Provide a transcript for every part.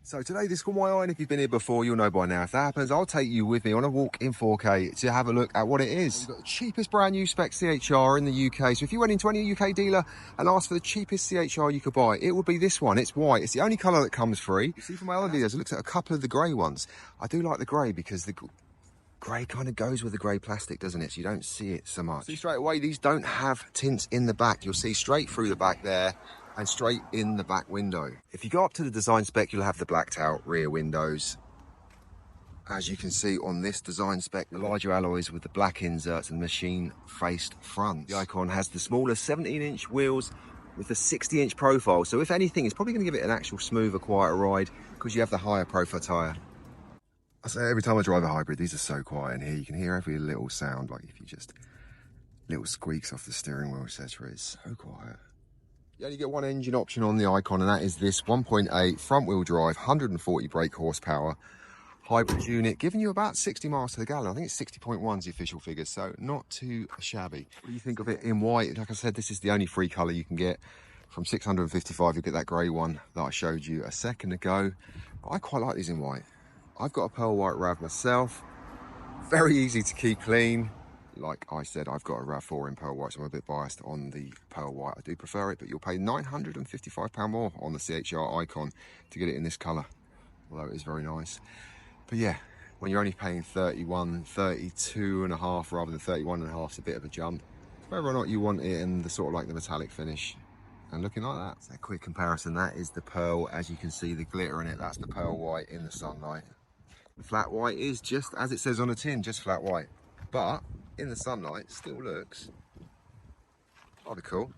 So today this caught my eye, and if you've been here before, you'll know by now. If that happens, I'll take you with me on a walk in 4K to have a look at what it is. We've got the cheapest brand new Spec CHR in the UK. So if you went into any UK dealer and asked for the cheapest CHR you could buy, it would be this one. It's white. It's the only colour that comes free. You see from my other videos, I looked at a couple of the grey ones. I do like the grey because the grey kind of goes with the grey plastic, doesn't it? So you don't see it so much. See straight away, these don't have tints in the back. You'll see straight through the back there and straight in the back window. If you go up to the design spec, you'll have the blacked out rear windows. As you can see on this design spec, the larger alloys with the black inserts and machine faced front. The Icon has the smaller 17-inch wheels with a 60-inch profile. So if anything, it's probably going to give it an actual smoother, quieter ride because you have the higher profile tyre. I say every time I drive a hybrid, these are so quiet in here. You can hear every little sound, like if you just little squeaks off the steering wheel, etc. It's so quiet. You only get one engine option on the Icon, and that is this 1.8 front wheel drive, 140 brake horsepower hybrid unit, giving you about 60 miles to the gallon. I think it's 60.1 is the official figure, so not too shabby. What do you think of it in white? Like I said, this is the only free colour you can get. From 655, you'll get that grey one that I showed you a second ago. But I quite like these in white. I've got a pearl white RAV myself. Very easy to keep clean. Like I said, I've got a RAV4 in pearl white, so I'm a bit biased on the pearl white. I do prefer it, but you'll pay £955 more on the CHR Icon to get it in this colour, although it is very nice. But yeah, when you're only paying 31, 32 and a half rather than 31 and a half, it's a bit of a jump. Whether or not you want it in the sort of like the metallic finish and looking like that. So a quick comparison, that is the pearl. As you can see, the glitter in it, that's the pearl white in the sunlight. The flat white is just as it says on the tin, just flat white. But in the sunlight, still looks rather cool.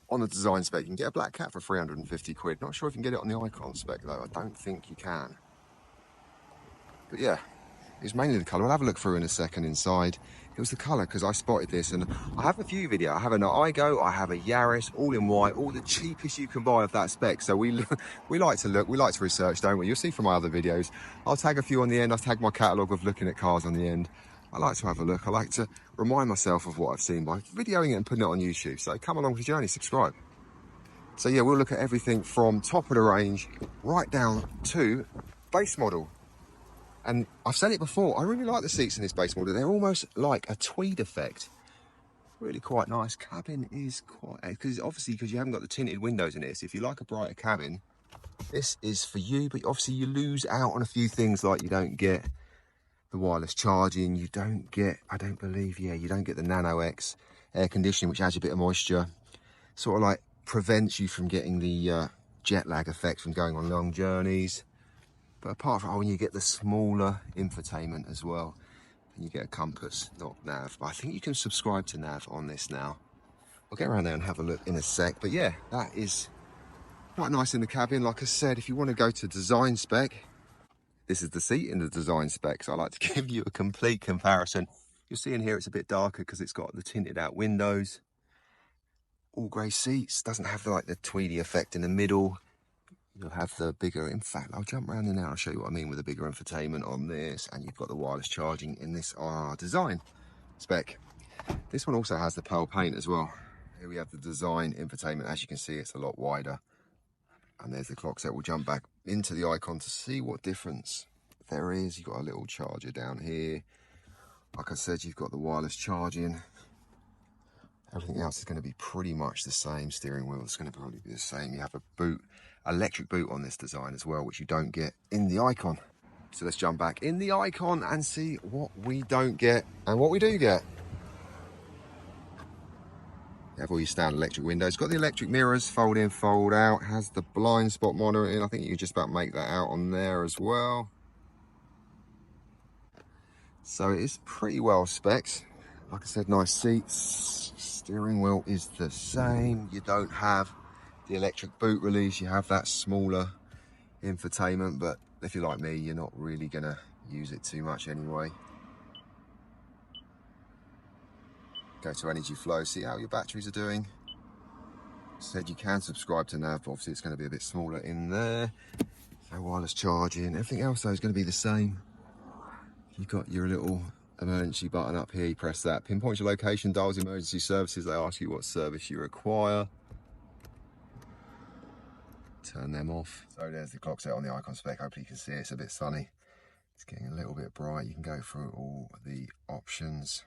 On the design spec, you can get a black cat for 350 quid. Not sure if you can get it on the Icon spec though. I don't think you can. But yeah, it's mainly the colour. We'll have a look through in a second inside. It was the colour because I spotted this, and I have a few videos. I have an Igo, I have a Yaris, all in white, all the cheapest you can buy of that spec. So we like to look, we like to research, don't we? You'll see from my other videos. I'll tag a few on the end. I'll tag my catalogue of looking at cars on the end. I like to have a look. I like to remind myself of what I've seen by videoing it and putting it on YouTube. So come along for the journey, subscribe. So yeah, we'll look at everything from top of the range right down to base model. And I've said it before, I really like the seats in this base model. They're almost like a tweed effect. Really quite nice. Cabin is quite, because obviously because you haven't got the tinted windows in it. So if you like a brighter cabin, this is for you. But obviously you lose out on a few things, like you don't get the wireless charging, you don't get, I don't believe, yeah, you don't get the Nano X air conditioning, which adds a bit of moisture, sort of like prevents you from getting the jet lag effect from going on long journeys. But apart from, oh, and you get the smaller infotainment as well, and you get a compass, not nav. But I think you can subscribe to nav on this now. I'll get around there and have a look in a sec. But yeah, that is quite nice in the cabin. Like I said, if you want to go to design spec, this is the seat in the design spec, so I like to give you a complete comparison. You'll see in here it's a bit darker because it's got the tinted out windows. All grey seats, doesn't have like the tweedy effect in the middle. You'll have the bigger, in fact, I'll jump around in now, I'll show you what I mean with the bigger infotainment on this, and you've got the wireless charging in this design spec. This one also has the pearl paint as well. Here we have the design infotainment. As you can see, it's a lot wider. And there's the clock set. We'll jump back into the Icon to see what difference there is. You've got a little charger down here. Like I said, you've got the wireless charging. Everything else is going to be pretty much the same. Steering wheel is going to probably be the same. You have a boot, electric boot on this design as well, which you don't get in the Icon. So let's jump back in the Icon and see what we don't get and what we do get. You have all your standard electric windows. Got the electric mirrors, fold in, fold out. Has the blind spot monitoring. I think you can just about make that out on there as well. So it is pretty well specced. Like I said, nice seats. Steering wheel is the same. You don't have the electric boot release. You have that smaller infotainment, but if you're like me, you're not really gonna use it too much anyway. Go to energy flow, see how your batteries are doing. Said you can subscribe to nav, but obviously it's going to be a bit smaller in there. So wireless charging, everything else though is going to be the same. You've got your little emergency button up here, you press that, pinpoints your location, dials emergency services, they ask you what service you require. turn them off. So there's the clock set on the Icon Spec. Hopefully you can see it's a bit sunny. It's getting a little bit bright. You can go through all the options.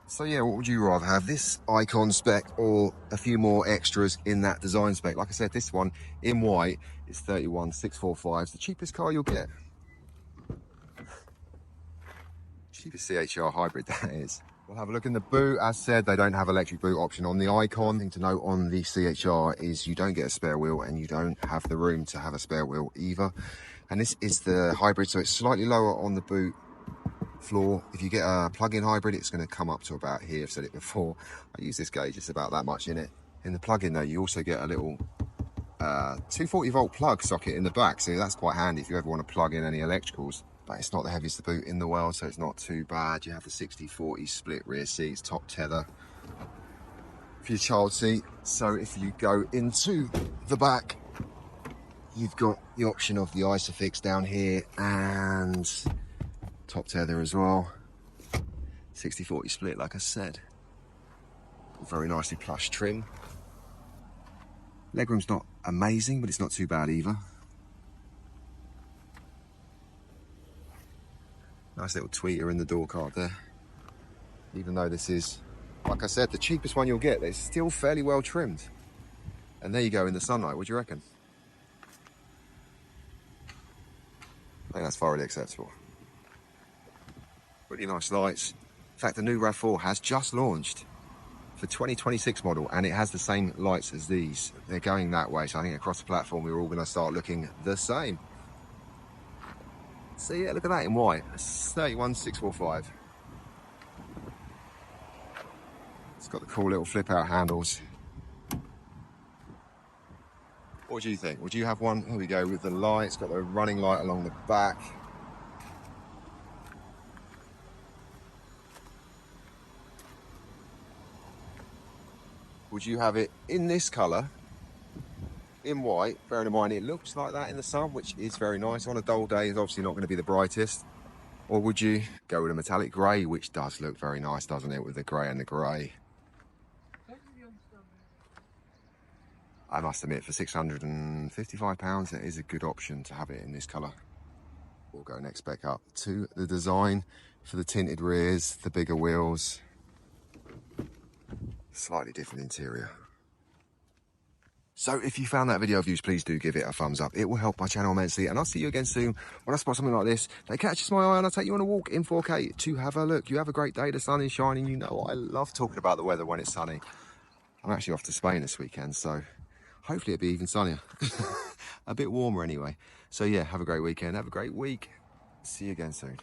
So yeah, what would you rather have, this Icon Spec or a few more extras in that design spec? Like I said, this one in white is 31,645. It's the cheapest car you'll get. Cheapest CHR hybrid, that is. We'll have a look in the boot. As said, they don't have electric boot option on the Icon. Thing to note on the CHR is you don't get a spare wheel, and you don't have the room to have a spare wheel either. And this is the hybrid, so it's slightly lower on the boot floor. If you get a plug-in hybrid, it's going to come up to about here. I've said it before. I use this gauge, it's about that much in it. In the plug-in though, you also get a little 240 volt plug socket in the back, so that's quite handy if you ever want to plug in any electricals. But it's not the heaviest boot in the world, so it's not too bad. You have the 60/40 split rear seats, top tether for your child seat. So if you go into the back, you've got the option of the Isofix down here and top tether as well. 60/40 split, like I said. Very nicely plush trim. Legroom's not amazing, but it's not too bad either. Nice little tweeter in the door card there. Even though this is, like I said, the cheapest one you'll get, it's still fairly well trimmed. And there you go in the sunlight. What do you reckon? I think that's thoroughly acceptable. Really nice lights. In fact, the new RAV4 has just launched for 2026 model, and it has the same lights as these. They're going that way, so I think across the platform we're all going to start looking the same. So yeah, look at that in white. It's 31,645. It's got the cool little flip out handles. What do you think? Would you have one? Here we go with the light. It's got the running light along the back. Would you have it in this colour, in white, bearing in mind it looks like that in the sun, which is very nice. On a dull day, it's obviously not going to be the brightest. Or would you go with a metallic grey, which does look very nice, doesn't it, with the grey and the grey? I must admit, for £655, it is a good option to have it in this colour. We'll go next back up to the design for the tinted rears, the bigger wheels. Slightly different interior. So if you found that video of use, please do give it a thumbs up. It will help my channel immensely, and I'll see you again soon when I spot something like this that catches my eye and I'll take you on a walk in 4K to have a look. You have a great day. The sun is shining. You know I love talking about the weather when it's sunny. I'm actually off to Spain this weekend, so hopefully it'll be even sunnier. A bit warmer anyway. So yeah, have a great weekend. Have a great week. See you again soon.